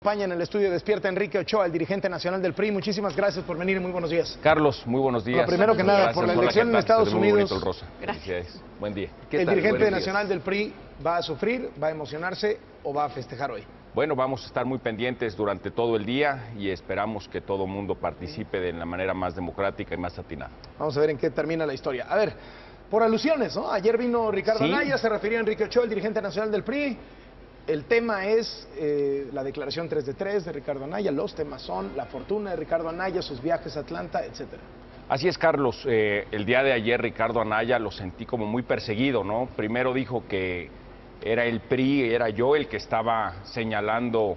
acompaña en el estudio Despierta Enrique Ochoa, el dirigente nacional del PRI. Muchísimas gracias por venir y muy buenos días. Carlos, muy buenos días. Bueno, primero que nada, por la elección en Estados Unidos. Gracias. Buen día. El dirigente nacional del PRI va a sufrir, va a emocionarse o va a festejar hoy. Bueno, vamos a estar muy pendientes durante todo el día y esperamos que todo el mundo participe de la manera más democrática y más atinada. Vamos a ver en qué termina la historia. A ver, por alusiones, ¿no? Ayer vino Ricardo Anaya, se refirió a Enrique Ochoa, el dirigente nacional del PRI. El tema es la declaración 3 de 3 de Ricardo Anaya, los temas son la fortuna de Ricardo Anaya, sus viajes a Atlanta, etcétera. Así es, Carlos. El día de ayer Ricardo Anaya lo sentí como muy perseguido, ¿no? Primero dijo que era el PRI, era yo el que estaba señalando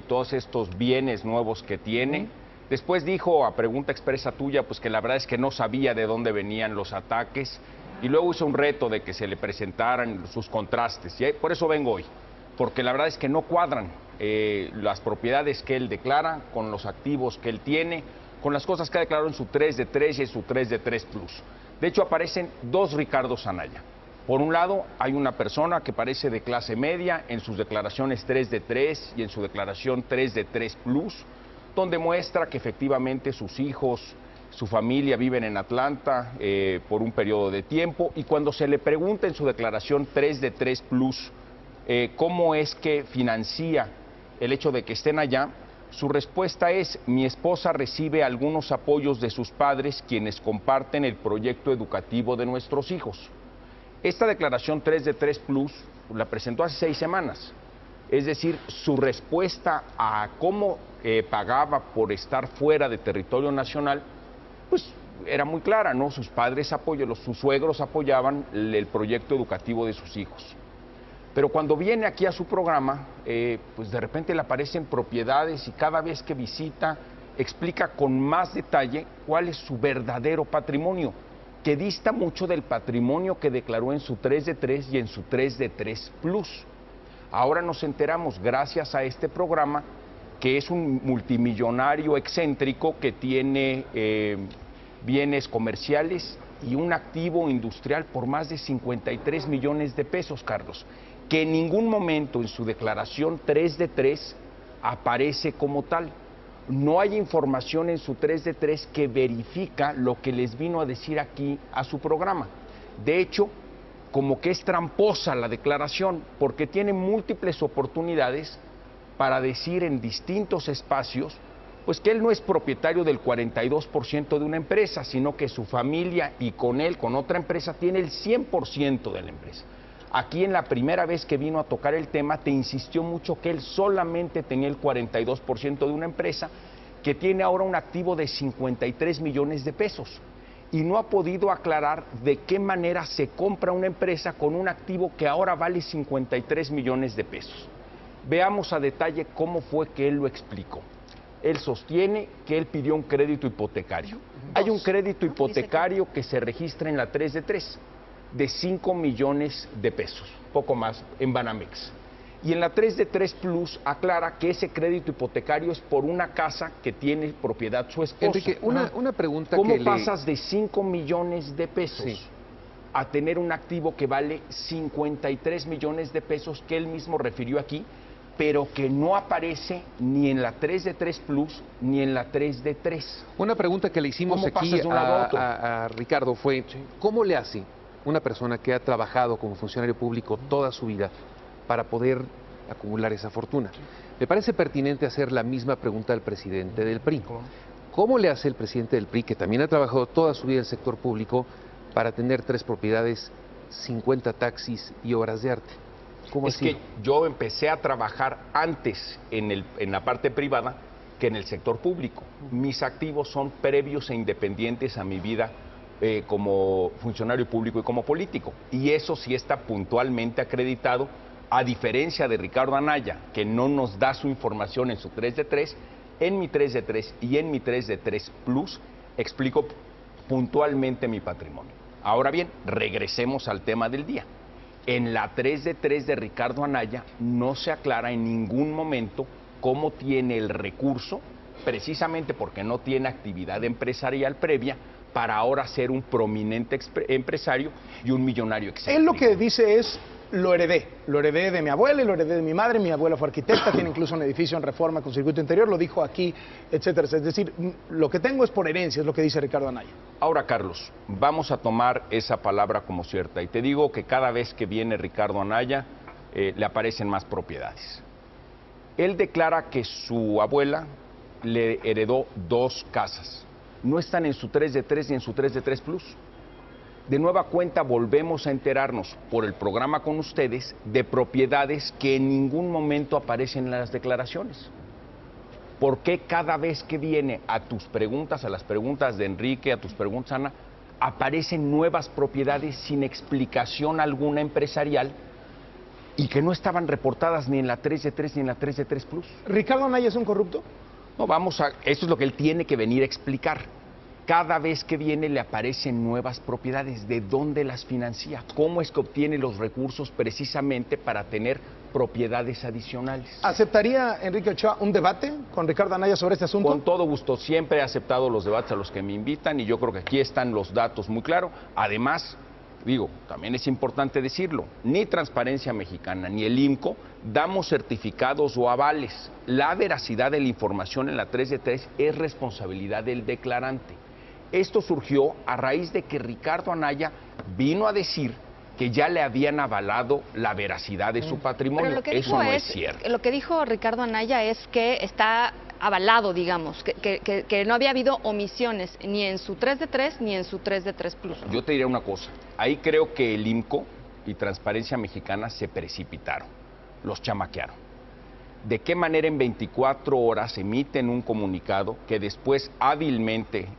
todos estos bienes nuevos que tiene. Después dijo, a pregunta expresa tuya, pues que la verdad es que no sabía de dónde venían los ataques. Y luego hizo un reto de que se le presentaran sus contrastes. Y por eso vengo hoy, porque la verdad es que no cuadran las propiedades que él declara con los activos que él tiene, con las cosas que ha declarado en su 3 de 3 y en su 3 de 3 Plus. De hecho, aparecen dos Ricardos Anaya. Por un lado, hay una persona que parece de clase media en sus declaraciones 3 de 3 y en su declaración 3 de 3 Plus, donde muestra que efectivamente sus hijos, su familia viven en Atlanta por un periodo de tiempo, y cuando se le pregunta en su declaración 3 de 3 Plus cómo es que financia el hecho de que estén allá, su respuesta es: mi esposa recibe algunos apoyos de sus padres, quienes comparten el proyecto educativo de nuestros hijos. Esta declaración 3 de 3 Plus la presentó hace 6 semanas. Es decir, su respuesta a cómo pagaba por estar fuera de territorio nacional, pues era muy clara, ¿no? Sus padres sus suegros apoyaban el proyecto educativo de sus hijos. Pero cuando viene aquí a su programa, pues de repente le aparecen propiedades y cada vez que visita explica con más detalle cuál es su verdadero patrimonio, que dista mucho del patrimonio que declaró en su 3 de 3 y en su 3 de 3 Plus. Ahora nos enteramos, gracias a este programa, que es un multimillonario excéntrico que tiene bienes comerciales y un activo industrial por más de 53 millones de pesos, Carlos, que en ningún momento en su declaración 3 de 3 aparece como tal. No hay información en su 3 de 3 que verifica lo que les vino a decir aquí a su programa. De hecho, como que es tramposa la declaración, porque tiene múltiples oportunidades para decir en distintos espacios, pues que él no es propietario del 42% de una empresa, sino que su familia y con él, con otra empresa, tiene el 100% de la empresa. Aquí en la primera vez que vino a tocar el tema, te insistió mucho que él solamente tenía el 42% de una empresa que tiene ahora un activo de 53 millones de pesos. Y no ha podido aclarar de qué manera se compra una empresa con un activo que ahora vale 53 millones de pesos. Veamos a detalle cómo fue que él lo explicó. Él sostiene que él pidió un crédito hipotecario. Hay un crédito hipotecario que se registra en la 3 de 3 de 5 millones de pesos, poco más, en Banamex. Y en la 3 de 3 Plus aclara que ese crédito hipotecario es por una casa que tiene propiedad su esposa. Enrique, una pregunta ¿Cómo que pasas de 5 millones de pesos a tener un activo que vale 53 millones de pesos, que él mismo refirió aquí, pero que no aparece ni en la 3 de 3 Plus ni en la 3 de 3? Una pregunta que le hicimos aquí a Ricardo fue, ¿cómo le hace una persona que ha trabajado como funcionario público toda su vida para poder acumular esa fortuna? Me parece pertinente hacer la misma pregunta al presidente del PRI. ¿Cómo le hace el presidente del PRI, que también ha trabajado toda su vida en el sector público, para tener 3 propiedades, 50 taxis y obras de arte? ¿Cómo es que yo empecé a trabajar antes en la parte privada que en el sector público. Mis activos son previos e independientes a mi vida como funcionario público y como político. Y eso sí está puntualmente acreditado, a diferencia de Ricardo Anaya, que no nos da su información en su 3 de 3, en mi 3 de 3 y en mi 3 de 3 Plus explico puntualmente mi patrimonio. Ahora bien, regresemos al tema del día. En la 3 de 3 de Ricardo Anaya no se aclara en ningún momento cómo tiene el recurso, precisamente porque no tiene actividad empresarial previa, para ahora ser un prominente empresario y un millonario excéntrico. Él lo que dice es lo heredé de mi abuela y lo heredé de mi madre. Mi abuela fue arquitecta, tiene incluso un edificio en Reforma con circuito interior, lo dijo aquí, etcétera. Es decir, lo que tengo es por herencia, es lo que dice Ricardo Anaya. Ahora, Carlos, vamos a tomar esa palabra como cierta y te digo que cada vez que viene Ricardo Anaya le aparecen más propiedades. Él declara que su abuela le heredó 2 casas. No están en su 3 de 3 ni en su 3 de 3 Plus. De nueva cuenta volvemos a enterarnos por el programa con ustedes de propiedades que en ningún momento aparecen en las declaraciones. ¿Por qué cada vez que viene a tus preguntas, a las preguntas de Enrique, a tus preguntas, Ana, aparecen nuevas propiedades sin explicación alguna empresarial y que no estaban reportadas ni en la 3 de 3 ni en la 3 de 3 Plus? ¿Ricardo Anaya es un corrupto? No, eso es lo que él tiene que venir a explicar. Cada vez que viene le aparecen nuevas propiedades. ¿De dónde las financia? ¿Cómo es que obtiene los recursos precisamente para tener propiedades adicionales? ¿Aceptaría, Enrique Ochoa, un debate con Ricardo Anaya sobre este asunto? Con todo gusto. Siempre he aceptado los debates a los que me invitan y yo creo que aquí están los datos muy claros. Además, digo, también es importante decirlo, ni Transparencia Mexicana ni el IMCO damos certificados o avales. La veracidad de la información en la 3 de 3 es responsabilidad del declarante. Esto surgió a raíz de que Ricardo Anaya vino a decir que ya le habían avalado la veracidad de su patrimonio. Eso no es cierto. Lo que dijo Ricardo Anaya es que está avalado, digamos, que no había habido omisiones ni en su 3 de 3 ni en su 3 de 3 Plus. Yo te diré una cosa, ahí creo que el IMCO y Transparencia Mexicana se precipitaron, los chamaquearon. ¿De qué manera en 24 horas emiten un comunicado que después hábilmente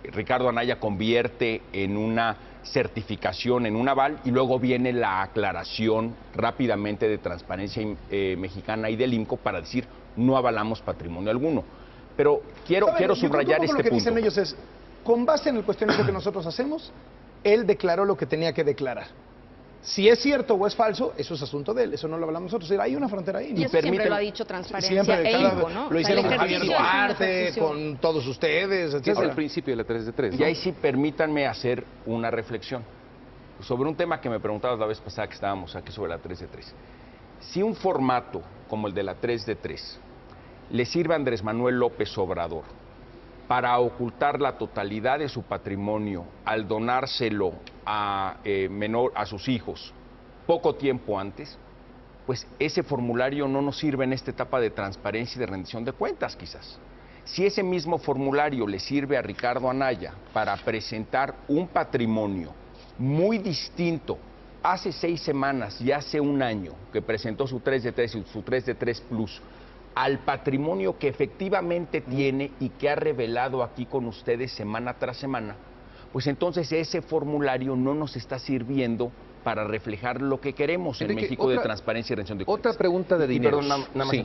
Ricardo Anaya convierte en una certificación, en un aval, y luego viene la aclaración rápidamente de Transparencia Mexicana y del IMCO para decir no avalamos patrimonio alguno? Pero quiero subrayar este punto. Lo que dicen ellos es, con base en el cuestionario que nosotros hacemos, él declaró lo que tenía que declarar. Si es cierto o es falso, eso es asunto de él, eso no lo hablamos nosotros. Hay una frontera ahí. Y eso siempre lo ha dicho Transparencia e IMCO, ¿no? Lo hicieron con Javier Duarte, con todos ustedes, etc. Es el principio de la 3 de 3. Y ahí sí permítanme hacer una reflexión sobre un tema que me preguntabas la vez pasada que estábamos aquí sobre la 3 de 3. Si un formato como el de la 3 de 3 le sirve a Andrés Manuel López Obrador para ocultar la totalidad de su patrimonio al donárselo a sus hijos poco tiempo antes, pues ese formulario no nos sirve en esta etapa de transparencia y de rendición de cuentas, quizás. Si ese mismo formulario le sirve a Ricardo Anaya para presentar un patrimonio muy distinto hace 6 semanas y hace 1 año que presentó su 3 de 3 y su 3 de 3 Plus, al patrimonio que efectivamente tiene y que ha revelado aquí con ustedes semana tras semana, pues entonces ese formulario no nos está sirviendo para reflejar lo que queremos en México de transparencia y rendición de cuentas. Otra pregunta de dinero. Perdón, nada más. Sí.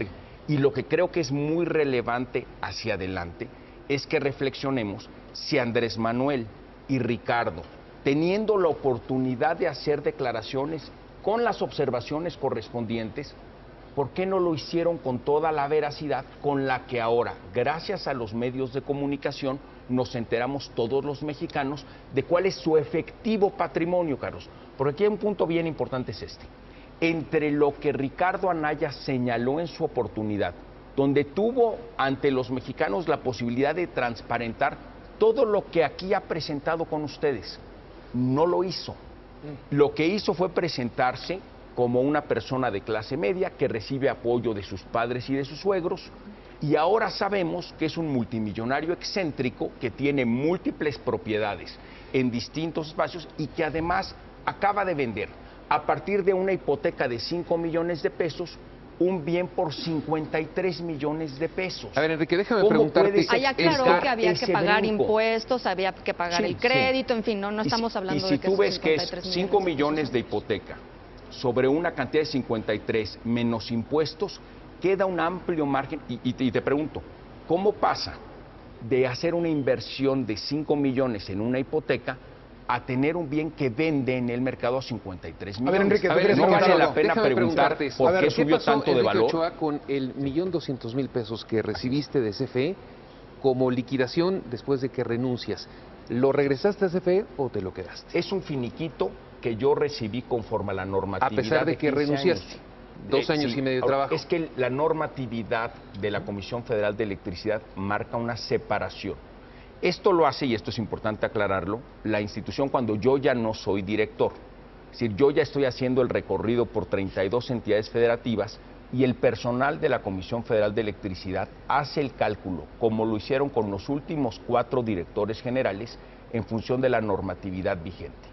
Y lo que creo que es muy relevante hacia adelante es que reflexionemos si Andrés Manuel y Ricardo, teniendo la oportunidad de hacer declaraciones con las observaciones correspondientes, ¿por qué no lo hicieron con toda la veracidad con la que ahora, gracias a los medios de comunicación, nos enteramos todos los mexicanos de cuál es su efectivo patrimonio, Carlos? Porque aquí hay un punto bien importante, es este. Entre lo que Ricardo Anaya señaló en su oportunidad, donde tuvo ante los mexicanos la posibilidad de transparentar todo lo que aquí ha presentado con ustedes, no lo hizo. Lo que hizo fue presentarse como una persona de clase media que recibe apoyo de sus padres y de sus suegros, y ahora sabemos que es un multimillonario excéntrico que tiene múltiples propiedades en distintos espacios y que además acaba de vender, a partir de una hipoteca de 5 millones de pesos, un bien por 53 millones de pesos. A ver, Enrique, déjame preguntarte. Allá aclaró que había que pagar impuestos, había que pagar el crédito, en fin, no estamos hablando de que si tú ves que es 5 millones de hipoteca sobre una cantidad de 53 menos impuestos, queda un amplio margen. Y te pregunto, ¿cómo pasa de hacer una inversión de 5 millones en una hipoteca a tener un bien que vende en el mercado a 53 millones? A ver, Enrique, no vale la pena preguntar por qué subió tanto de valor. Ochoa, con el 1.200.000 pesos que recibiste de CFE como liquidación después de que renuncias, ¿lo regresaste a CFE o te lo quedaste? Es un finiquito que yo recibí conforme a la normatividad. A pesar de que renunciaste. 2 años y medio de trabajo. Es que la normatividad de la Comisión Federal de Electricidad marca una separación. Esto lo hace, y esto es importante aclararlo, la institución cuando yo ya no soy director. Es decir, yo ya estoy haciendo el recorrido por 32 entidades federativas y el personal de la Comisión Federal de Electricidad hace el cálculo, como lo hicieron con los últimos 4 directores generales, en función de la normatividad vigente.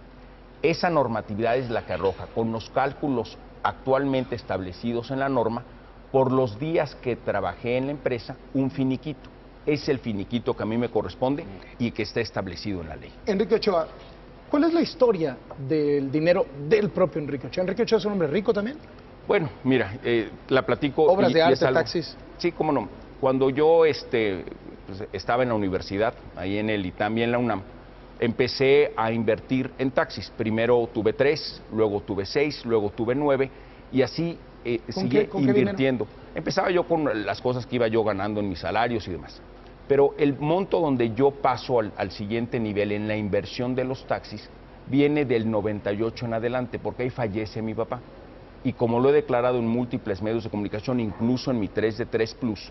Esa normatividad es la que arroja, con los cálculos actualmente establecidos en la norma, por los días que trabajé en la empresa, un finiquito. Es el finiquito que a mí me corresponde y que está establecido en la ley. Enrique Ochoa, ¿cuál es la historia del dinero del propio Enrique Ochoa? ¿Enrique Ochoa es un hombre rico también? Bueno, mira, la platico. ¿Obras de arte, algo, taxis? Sí, cómo no. Cuando yo pues, estaba en la universidad, ahí en el ITAM y en la UNAM, empecé a invertir en taxis. Primero tuve 3, luego tuve 6, luego tuve 9 y así seguí invirtiendo. Empezaba yo con las cosas que iba yo ganando en mis salarios y demás. Pero el monto donde yo paso al siguiente nivel en la inversión de los taxis viene del 98 en adelante, porque ahí fallece mi papá. Y como lo he declarado en múltiples medios de comunicación, incluso en mi 3 de 3 Plus,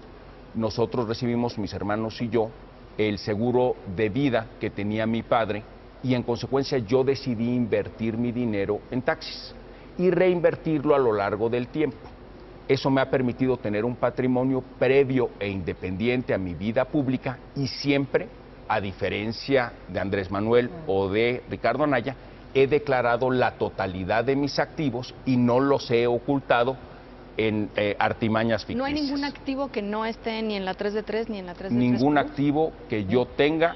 nosotros recibimos, mis hermanos y yo, el seguro de vida que tenía mi padre y en consecuencia yo decidí invertir mi dinero en taxis y reinvertirlo a lo largo del tiempo. Eso me ha permitido tener un patrimonio previo e independiente a mi vida pública y siempre, a diferencia de Andrés Manuel o de Ricardo Anaya, he declarado la totalidad de mis activos y no los he ocultado en artimañas ficticias. ¿No hay ningún activo que no esté ni en la 3 de 3 ni en la 3 de 3? Ningún activo que yo tenga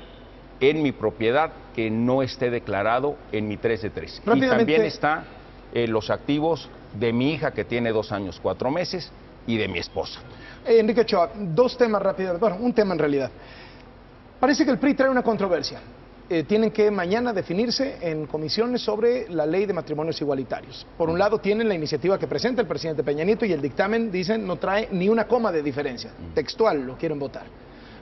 en mi propiedad que no esté declarado en mi 3 de 3. Y también está los activos de mi hija, que tiene 2 años, 4 meses, y de mi esposa. Enrique Ochoa, 2 temas rápidos. Bueno, un tema en realidad. Parece que el PRI trae una controversia. Tienen que mañana definirse en comisiones sobre la ley de matrimonios igualitarios. Por un lado tienen la iniciativa que presenta el presidente Peña Nieto y el dictamen, dicen, no trae ni una coma de diferencia. Textual, lo quieren votar.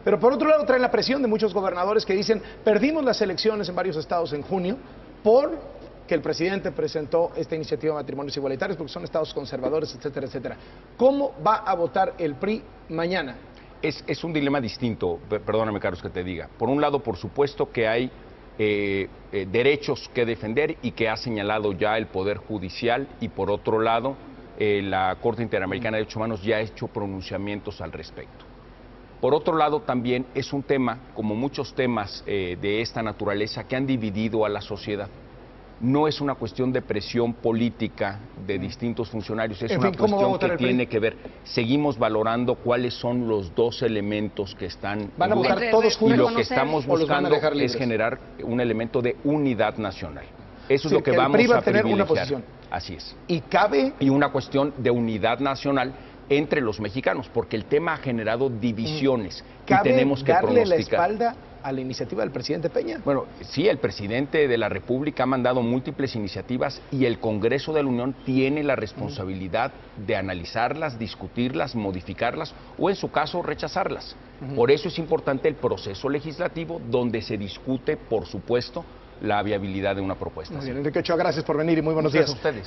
Pero por otro lado traen la presión de muchos gobernadores que dicen, perdimos las elecciones en varios estados en junio porque el presidente presentó esta iniciativa de matrimonios igualitarios, porque son estados conservadores, etcétera, etcétera. ¿Cómo va a votar el PRI mañana? Es un dilema distinto, perdóname, Carlos, que te diga. Por un lado, por supuesto que hay derechos que defender y que ha señalado ya el Poder Judicial, y por otro lado, la Corte Interamericana de Derechos Humanos ya ha hecho pronunciamientos al respecto. Por otro lado, también es un tema, como muchos temas de esta naturaleza, que han dividido a la sociedad. No es una cuestión de presión política de distintos funcionarios, es una cuestión que tiene que ver. Seguimos valorando cuáles son los 2 elementos que están. ¿Van a votar todos juntos? Y lo que estamos buscando es generar un elemento de unidad nacional. Eso es lo que vamos a tener una posición. Así es. Y una cuestión de unidad nacional entre los mexicanos, porque el tema ha generado divisiones y tenemos que darle la espalda a la iniciativa del presidente Peña. Bueno, sí, el presidente de la República ha mandado múltiples iniciativas y el Congreso de la Unión tiene la responsabilidad de analizarlas, discutirlas, modificarlas o, en su caso, rechazarlas. Por eso es importante el proceso legislativo, donde se discute, por supuesto, la viabilidad de una propuesta. Muy bien, Enrique Ochoa, gracias por venir y muy buenos días. A ustedes.